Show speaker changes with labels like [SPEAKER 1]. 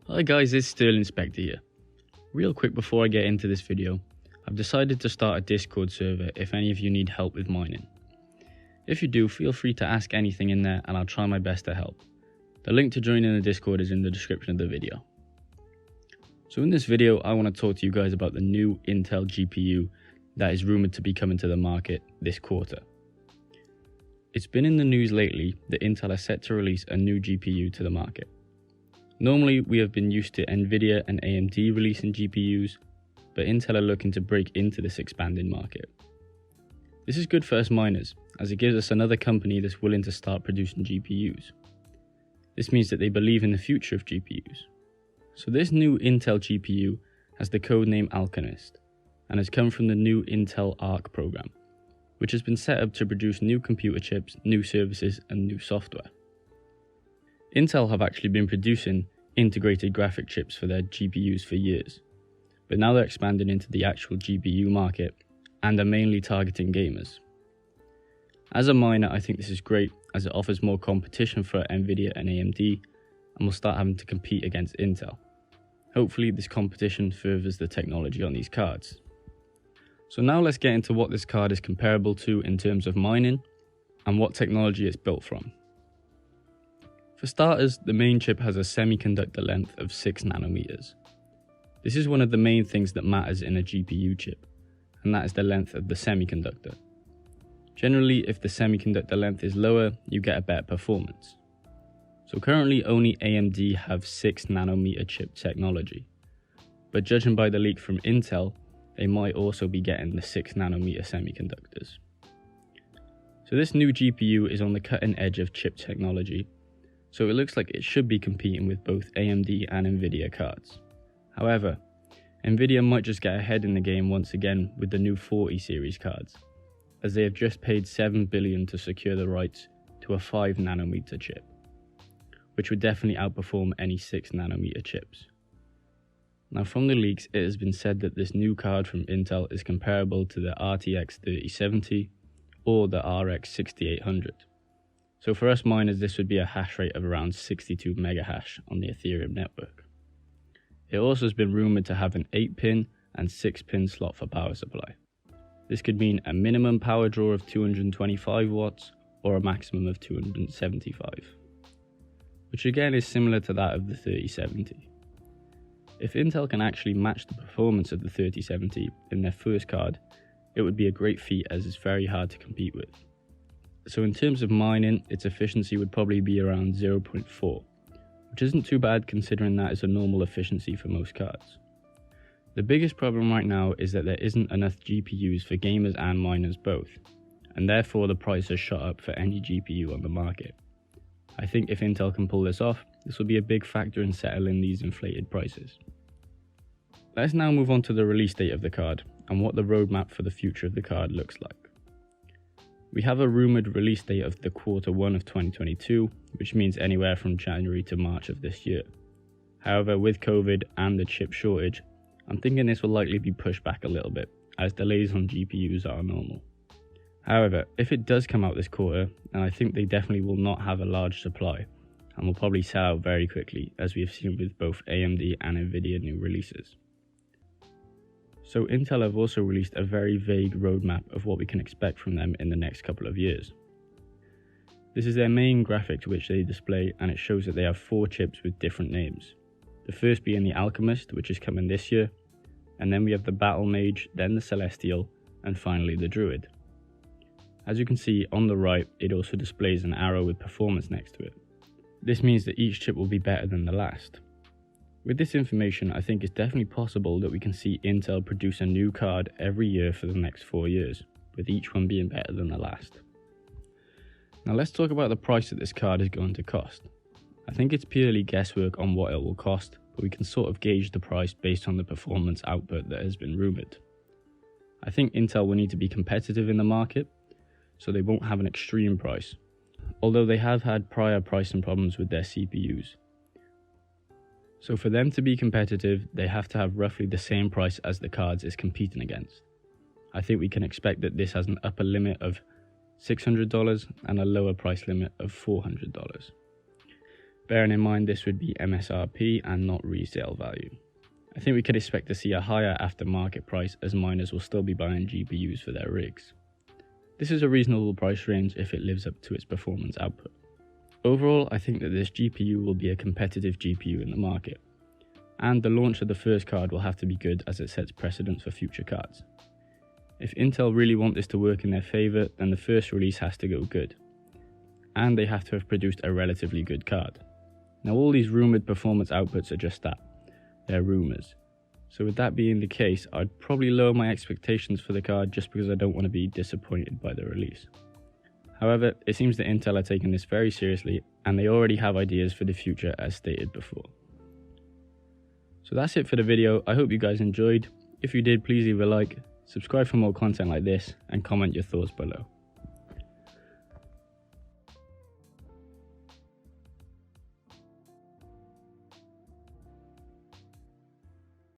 [SPEAKER 1] Hi guys, it's Sterling Spectre here. Real quick before I get into this video, I've decided to start a Discord server if any of you need help with mining. If you do, feel free to ask anything in there and I'll try my best to help. The link to join in the Discord is in the description of the video. So in this video, I want to talk to you guys about the new Intel GPU that is rumoured to be coming to the market this quarter. It's been in the news lately that Intel is set to release a new GPU to the market. Normally, we have been used to Nvidia and AMD releasing GPUs, but Intel are looking to break into this expanding market. This is good for us miners, as it gives us another company that's willing to start producing GPUs. This means that they believe in the future of GPUs. So this new Intel GPU has the codename Alchemist, and has come from the new Intel Arc program, which has been set up to produce new computer chips, new services, and new software. Intel have actually been producing integrated graphic chips for their GPUs for years, but now they're expanding into the actual GPU market and are mainly targeting gamers. As a miner, I think this is great as it offers more competition for Nvidia and AMD, and we'll start having to compete against Intel. Hopefully this competition furthers the technology on these cards. So now let's get into what this card is comparable to in terms of mining and what technology it's built from. For starters, the main chip has a semiconductor length of 6 nanometers. This is one of the main things that matters in a GPU chip, and that is the length of the semiconductor. Generally, if the semiconductor length is lower, you get a better performance. So currently only AMD have 6 nanometer chip technology, but judging by the leak from Intel, they might also be getting the 6 nanometer semiconductors. So this new GPU is on the cutting edge of chip technology, so it looks like it should be competing with both AMD and Nvidia cards. However, Nvidia might just get ahead in the game once again with the new 40 series cards, as they have just paid $7 billion to secure the rights to a 5 nanometer chip, which would definitely outperform any 6 nanometer chips. Now from the leaks, it has been said that this new card from Intel is comparable to the RTX 3070 or the RX 6800. So for us miners, this would be a hash rate of around 62 megahash on the Ethereum network. It also has been rumoured to have an 8-pin and 6-pin slot for power supply. This could mean a minimum power draw of 225 watts or a maximum of 275, which again is similar to that of the 3070. If Intel can actually match the performance of the 3070 in their first card, it would be a great feat as it's very hard to compete with. So in terms of mining, its efficiency would probably be around 0.4, which isn't too bad considering that is a normal efficiency for most cards. The biggest problem right now is that there isn't enough GPUs for gamers and miners both, and therefore the price has shot up for any GPU on the market. I think if Intel can pull this off, this will be a big factor in settling these inflated prices. Let's now move on to the release date of the card and what the roadmap for the future of the card looks like. We have a rumoured release date of the Q1 of 2022, which means anywhere from January to March of this year. However, with COVID and the chip shortage, I'm thinking this will likely be pushed back a little bit, as delays on GPUs are normal. However, if it does come out this quarter, then I think they definitely will not have a large supply, and will probably sell out very quickly, as we have seen with both AMD and Nvidia new releases. So Intel have also released a very vague roadmap of what we can expect from them in the next couple of years. This is their main graphic which they display, and it shows that they have 4 chips with different names. The first being the Alchemist, which is coming this year, and then we have the Battle Mage, then the Celestial, and finally the Druid. As you can see on the right, it also displays an arrow with performance next to it. This means that each chip will be better than the last. With this information, I think it's definitely possible that we can see Intel produce a new card every year for the next 4 years, with each one being better than the last. Now let's talk about the price that this card is going to cost. I think it's purely guesswork on what it will cost, but we can sort of gauge the price based on the performance output that has been rumoured. I think Intel will need to be competitive in the market, so they won't have an extreme price, although they have had prior pricing problems with their CPUs. So for them to be competitive, they have to have roughly the same price as the cards it's competing against. I think we can expect that this has an upper limit of $600 and a lower price limit of $400. Bearing in mind this would be MSRP and not resale value. I think we could expect to see a higher aftermarket price as miners will still be buying GPUs for their rigs. This is a reasonable price range if it lives up to its performance output. Overall, I think that this GPU will be a competitive GPU in the market, and the launch of the first card will have to be good as it sets precedence for future cards. If Intel really want this to work in their favour, then the first release has to go good, and they have to have produced a relatively good card. Now all these rumoured performance outputs are just that, they're rumours. So with that being the case, I'd probably lower my expectations for the card just because I don't want to be disappointed by the release. However, it seems that Intel are taking this very seriously and they already have ideas for the future as stated before. So that's it for the video. I hope you guys enjoyed. If you did, please leave a like, subscribe for more content like this, and comment your thoughts below.